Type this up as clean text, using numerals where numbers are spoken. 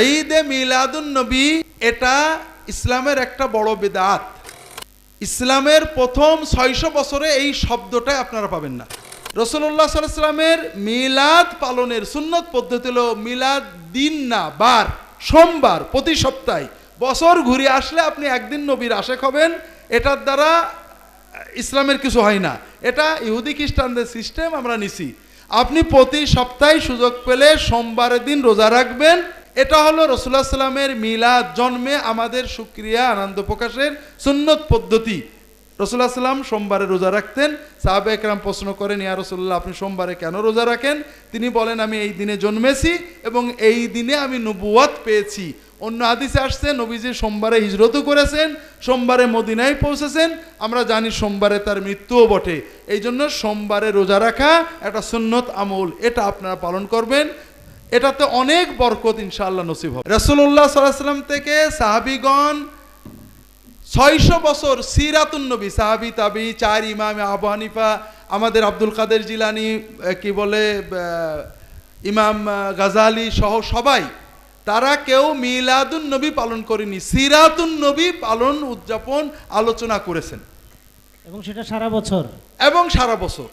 ঈদে মিলাদুন নবী এটা ইসলামের একটা বড় বিদআত। ইসলামের প্রথম 600 বছরে এই শব্দটাই আপনারা পাবেন না। রাসূলুল্লাহ সাল্লাল্লাহু আলাইহি ওয়াসাল্লামের মিলাদ পালনের সুন্নত পদ্ধতি হলো মিলাদ দিন না বার, সোমবার প্রতি সপ্তাহে। বছর ঘুরে আসলে আপনি একদিন নবীর আশেক হবেন, এটার দ্বারা ইসলামের কিছু হয় না। এটা ইহুদি খ্রিস্টানদের সিস্টেম, আমরা নিছি। আপনি প্রতি সপ্তাহে সুযোগ পেলে সোমবারের দিন রোজা রাখবেন। এটা হলো রাসূলুল্লাহ সাল্লামের মিলাদ, জন্মে আমাদের শুকরিয়া আনন্দ প্রকাশের সুন্নত পদ্ধতি। রাসূলুল্লাহ সাল্লাম সোমবারে রোজা রাখতেন। সাহাবা একরাম প্রশ্ন করেন, ইয়া রাসূলুল্লাহ আপনি সোমবারে কেন রোজা রাখেন? তিনি বলেন, আমি এই দিনে জন্মেছি এবং এই দিনে আমি নবুয়ত পেয়েছি। অন্য হাদিসে আসছে নবীজি সোমবারে হিজরতও করেছেন, সোমবারে মদিনায় পৌঁছেছেন। আমরা জানি সোমবারে তার মৃত্যুও বটে। এই জন্য সোমবারে রোজা রাখা একটা সুন্নত আমল, এটা আপনারা পালন করবেন। এটাতে অনেক বরকত ইনশাআল্লাহ নসিব হবে। রাসূলুল্লাহ সাল্লাল্লাহু আলাইহি ওয়াসাল্লাম থেকে সাহাবীগণ 600 বছর সিরাতুন নবী, সাহাবী তাবী, 4 ইমাম আবু হানিফা, আমাদের আব্দুল কাদের জিলানী, কি বলে ইমাম গাজালি সহ সবাই, তারা কেউ মিলাদুন নবী পালন করেনি, সিরাতুন নবী পালন উদযাপন আলোচনা করেছেন এবং সেটা সারা বছর এবং সারা বছর।